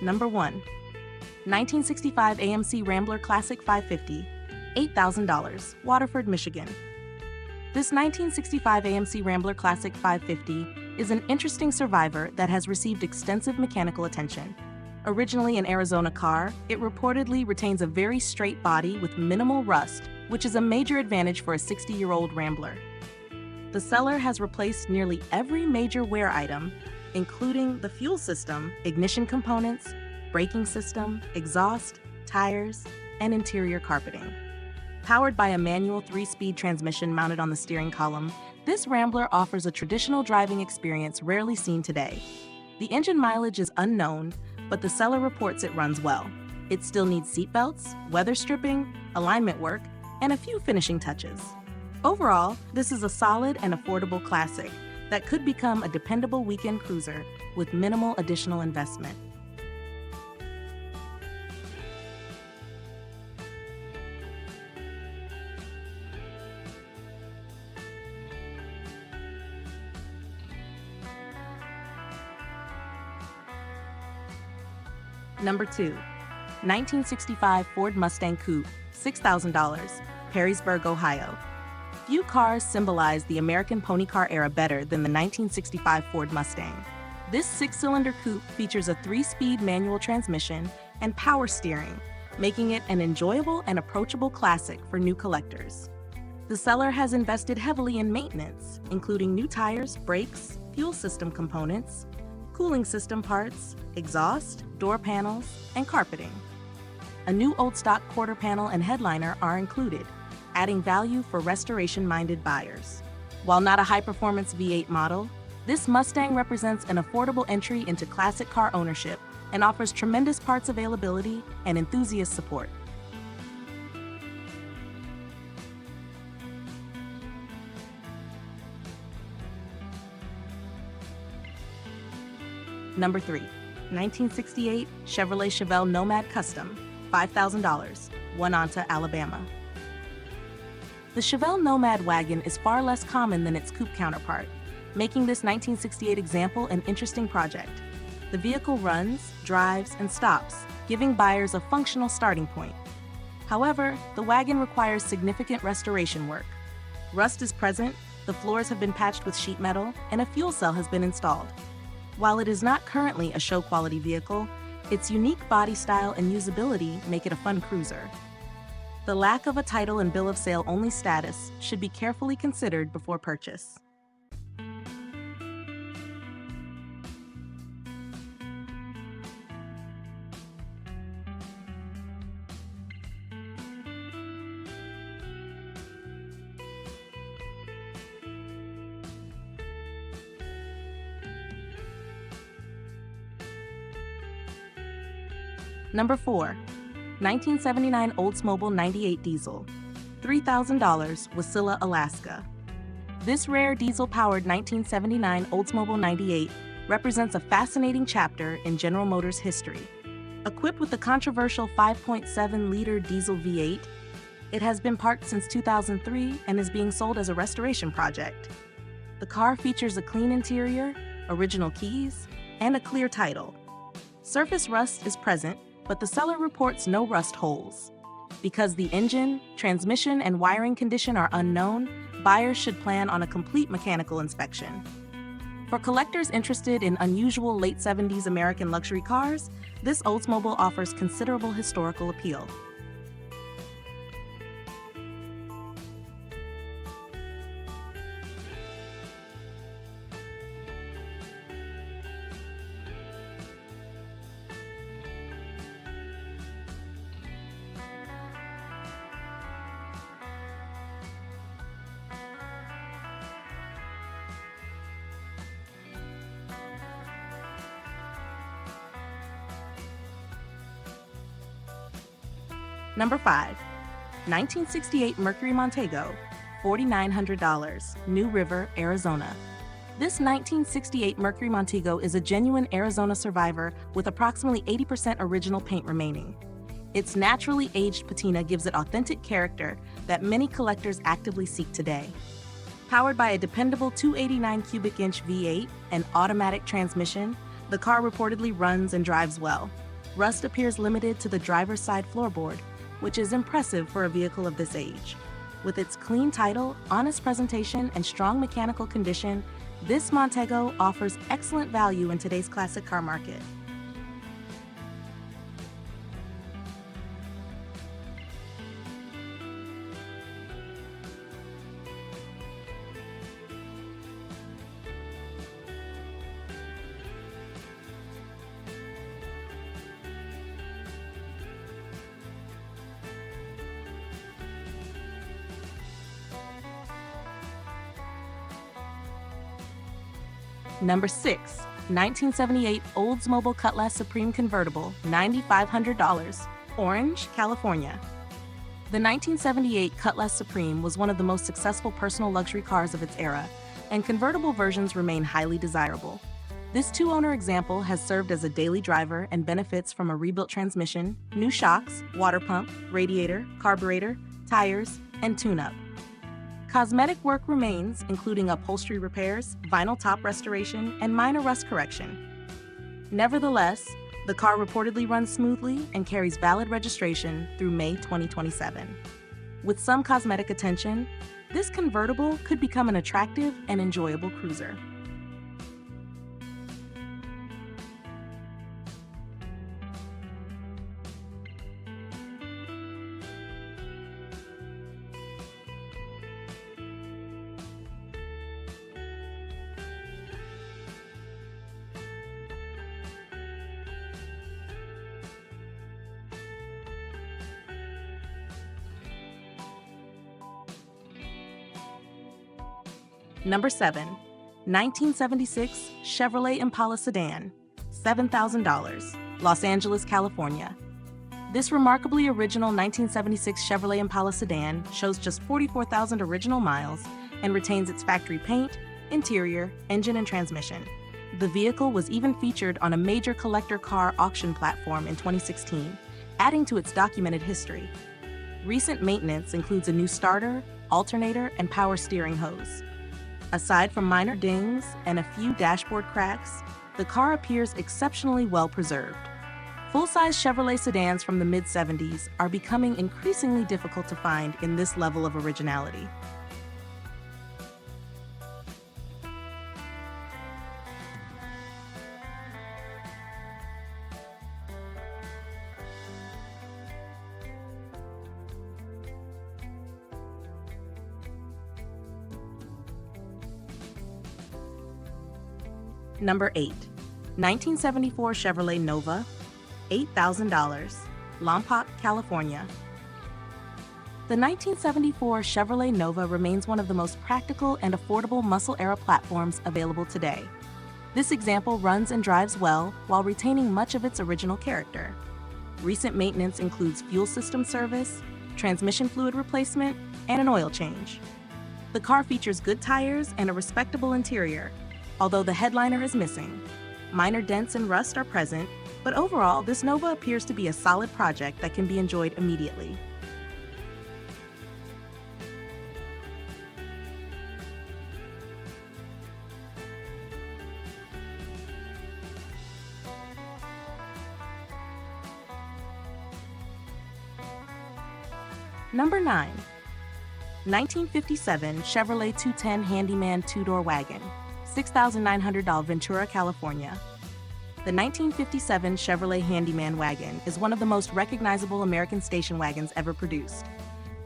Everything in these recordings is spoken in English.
Number 1. 1965 AMC Rambler Classic 550, $8,000, Waterford, Michigan. This 1965 AMC Rambler Classic 550 is an interesting survivor that has received extensive mechanical attention. Originally an Arizona car, it reportedly retains a very straight body with minimal rust, which is a major advantage for a 60-year-old Rambler. The seller has replaced nearly every major wear item, including the fuel system, ignition components, braking system, exhaust, tires, and interior carpeting. Powered by a manual 3-speed transmission mounted on the steering column, this Rambler offers a traditional driving experience rarely seen today. The engine mileage is unknown, but the seller reports it runs well. It still needs seatbelts, weather stripping, alignment work, and a few finishing touches. Overall, this is a solid and affordable classic that could become a dependable weekend cruiser with minimal additional investment. Number 2. 1965 Ford Mustang Coupe, $6,000, Perrysburg, Ohio. Few cars symbolize the American pony car era better than the 1965 Ford Mustang. This 6-cylinder coupe features a 3-speed manual transmission and power steering, making it an enjoyable and approachable classic for new collectors. The seller has invested heavily in maintenance, including new tires, brakes, fuel system components, cooling system parts, exhaust, door panels, and carpeting. A new old stock quarter panel and headliner are included, adding value for restoration-minded buyers. While not a high-performance V8 model, this Mustang represents an affordable entry into classic car ownership and offers tremendous parts availability and enthusiast support. Number 3. 1968 Chevrolet Chevelle Nomad Custom, $5,000, Winanta, Alabama. The Chevelle Nomad wagon is far less common than its coupe counterpart, making this 1968 example an interesting project. The vehicle runs, drives, and stops, giving buyers a functional starting point. However, the wagon requires significant restoration work. Rust is present, the floors have been patched with sheet metal, and a fuel cell has been installed. While it is not currently a show-quality vehicle, its unique body style and usability make it a fun cruiser. The lack of a title and bill of sale only status should be carefully considered before purchase. Number 4. 1979 Oldsmobile 98 Diesel, $3,000, Wasilla, Alaska. This rare diesel-powered 1979 Oldsmobile 98 represents a fascinating chapter in General Motors' history. Equipped with the controversial 5.7-liter diesel V8, it has been parked since 2003 and is being sold as a restoration project. The car features a clean interior, original keys, and a clear title. Surface rust is present, but the seller reports no rust holes. Because the engine, transmission, and wiring condition are unknown, buyers should plan on a complete mechanical inspection. For collectors interested in unusual late 70s American luxury cars, this Oldsmobile offers considerable historical appeal. Number 5. 1968 Mercury Montego, $4,900, New River, Arizona. This 1968 Mercury Montego is a genuine Arizona survivor with approximately 80% original paint remaining. Its naturally aged patina gives it authentic character that many collectors actively seek today. Powered by a dependable 289 cubic inch V8 and automatic transmission, the car reportedly runs and drives well. Rust appears limited to the driver's side floorboard, which is impressive for a vehicle of this age. With its clean title, honest presentation, and strong mechanical condition, this Montego offers excellent value in today's classic car market. Number 6. 1978 Oldsmobile Cutlass Supreme Convertible, $9,500, Orange, California. The 1978 Cutlass Supreme was one of the most successful personal luxury cars of its era, and convertible versions remain highly desirable. This two-owner example has served as a daily driver and benefits from a rebuilt transmission, new shocks, water pump, radiator, carburetor, tires, and tune-up. Cosmetic work remains, including upholstery repairs, vinyl top restoration, and minor rust correction. Nevertheless, the car reportedly runs smoothly and carries valid registration through May 2027. With some cosmetic attention, this convertible could become an attractive and enjoyable cruiser. Number 7. 1976 Chevrolet Impala Sedan, $7,000, Los Angeles, California. This remarkably original 1976 Chevrolet Impala Sedan shows just 44,000 original miles and retains its factory paint, interior, engine, and transmission. The vehicle was even featured on a major collector car auction platform in 2016, adding to its documented history. Recent maintenance includes a new starter, alternator, and power steering hose. Aside from minor dings and a few dashboard cracks, the car appears exceptionally well preserved. Full-size Chevrolet sedans from the mid-70s are becoming increasingly difficult to find in this level of originality. Number 8. 1974 Chevrolet Nova, $8,000, Lompoc, California. The 1974 Chevrolet Nova remains one of the most practical and affordable muscle-era platforms available today. This example runs and drives well while retaining much of its original character. Recent maintenance includes fuel system service, transmission fluid replacement, and an oil change. The car features good tires and a respectable interior, although the headliner is missing. Minor dents and rust are present, but overall, this Nova appears to be a solid project that can be enjoyed immediately. Number 9. 1957 Chevrolet 210 Handyman two-door wagon, $6,900, Ventura, California. The 1957 Chevrolet Handyman wagon is one of the most recognizable American station wagons ever produced.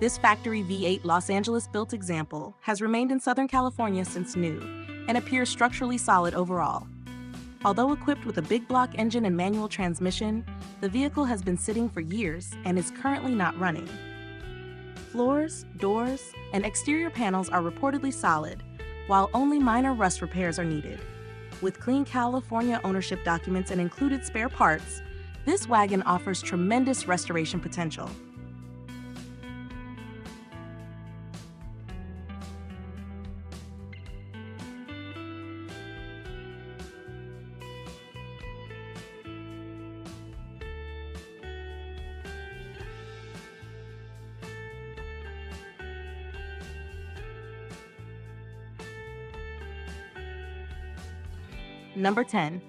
This factory V8 Los Angeles-built example has remained in Southern California since new and appears structurally solid overall. Although equipped with a big block engine and manual transmission, the vehicle has been sitting for years and is currently not running. Floors, doors, and exterior panels are reportedly solid, while only minor rust repairs are needed. With clean California ownership documents and included spare parts, this wagon offers tremendous restoration potential. Number 10.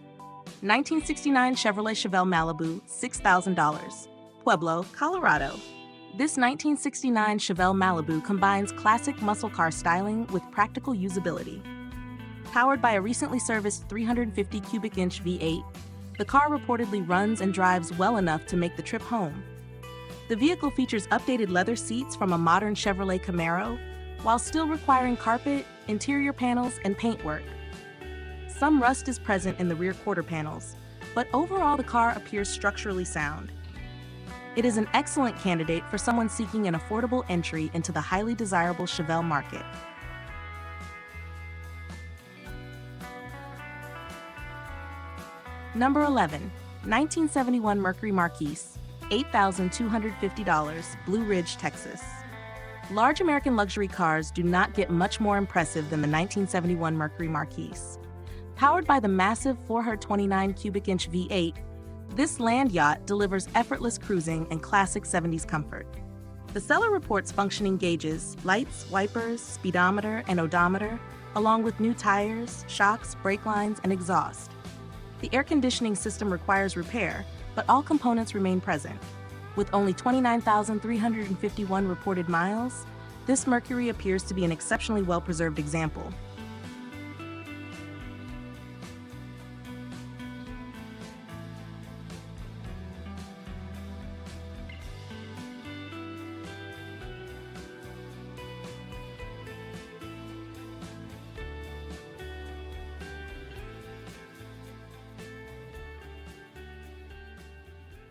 1969 Chevrolet Chevelle Malibu, $6,000. Pueblo, Colorado. This 1969 Chevelle Malibu combines classic muscle car styling with practical usability. Powered by a recently serviced 350 cubic inch V8, the car reportedly runs and drives well enough to make the trip home. The vehicle features updated leather seats from a modern Chevrolet Camaro, while still requiring carpet, interior panels, and paintwork. Some rust is present in the rear quarter panels, but overall the car appears structurally sound. It is an excellent candidate for someone seeking an affordable entry into the highly desirable Chevelle market. Number 11. 1971 Mercury Marquis, $8,250, Blue Ridge, Texas. Large American luxury cars do not get much more impressive than the 1971 Mercury Marquis. Powered by the massive 429 cubic inch V8, this land yacht delivers effortless cruising and classic 70s comfort. The seller reports functioning gauges, lights, wipers, speedometer, and odometer, along with new tires, shocks, brake lines, and exhaust. The air conditioning system requires repair, but all components remain present. With only 29,351 reported miles, this Mercury appears to be an exceptionally well-preserved example.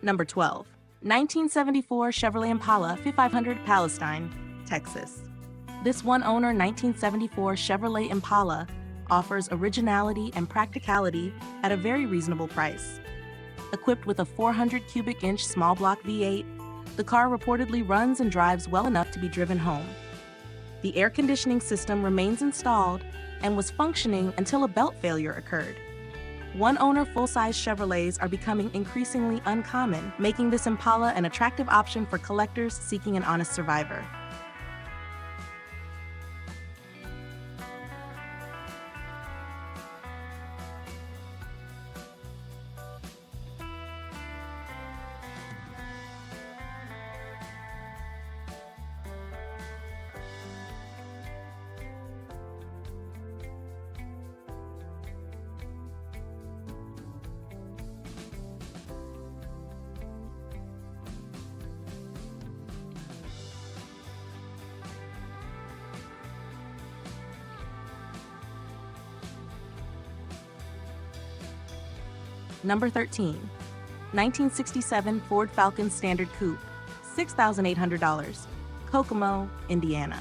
Number 12. 1974 Chevrolet Impala 5500 Palestine, Texas. This one-owner 1974 Chevrolet Impala offers originality and practicality at a very reasonable price. Equipped with a 400 cubic inch small block V8, the car reportedly runs and drives well enough to be driven home. The air conditioning system remains installed and was functioning until a belt failure occurred. One-owner full-size Chevrolets are becoming increasingly uncommon, making this Impala an attractive option for collectors seeking an honest survivor. Number 13. 1967 Ford Falcon Standard Coupe, $6,800, Kokomo, Indiana.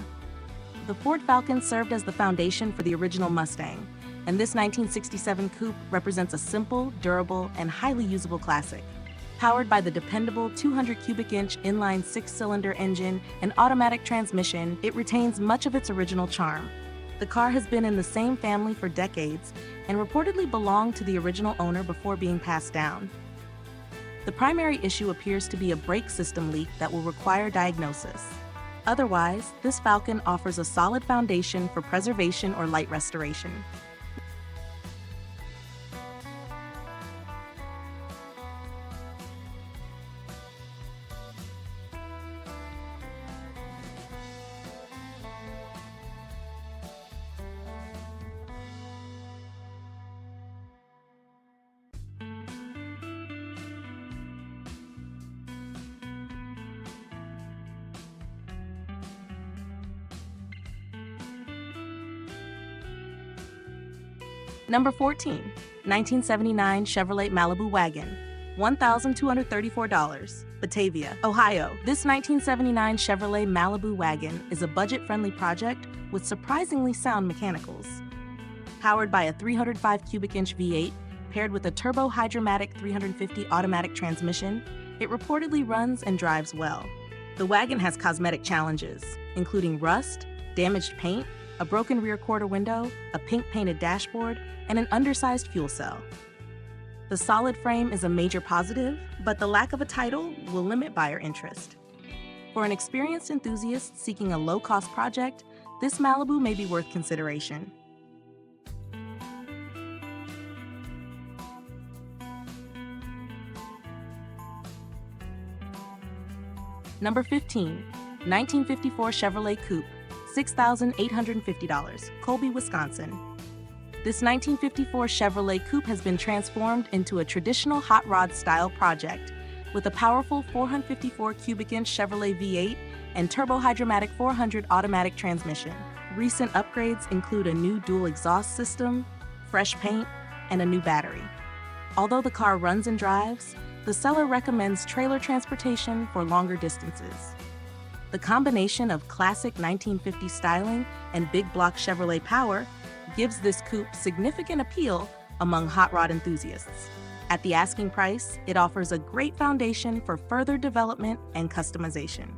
The Ford Falcon served as the foundation for the original Mustang, and this 1967 coupe represents a simple, durable, and highly usable classic. Powered by the dependable 200 cubic inch inline 6-cylinder engine and automatic transmission, it retains much of its original charm. The car has been in the same family for decades and reportedly belonged to the original owner before being passed down. The primary issue appears to be a brake system leak that will require diagnosis. Otherwise, this Falcon offers a solid foundation for preservation or light restoration. Number 14. 1979 Chevrolet Malibu Wagon, $1,234, Batavia, Ohio. This 1979 Chevrolet Malibu Wagon is a budget-friendly project with surprisingly sound mechanicals. Powered by a 305 cubic inch V8 paired with a turbo hydromatic 350 automatic transmission, it reportedly runs and drives well. The wagon has cosmetic challenges, including rust, damaged paint, a broken rear quarter window, a pink painted dashboard, and an undersized fuel cell. The solid frame is a major positive, but the lack of a title will limit buyer interest. For an experienced enthusiast seeking a low-cost project, this Malibu may be worth consideration. Number 15. 1954 Chevrolet Coupe, $6,850, Colby, Wisconsin. This 1954 Chevrolet Coupe has been transformed into a traditional hot rod style project with a powerful 454 cubic inch Chevrolet V8 and turbo-hydromatic 400 automatic transmission. Recent upgrades include a new dual exhaust system, fresh paint, and a new battery. Although the car runs and drives, the seller recommends trailer transportation for longer distances. The combination of classic 1950 styling and big block Chevrolet power gives this coupe significant appeal among hot rod enthusiasts. At the asking price, it offers a great foundation for further development and customization.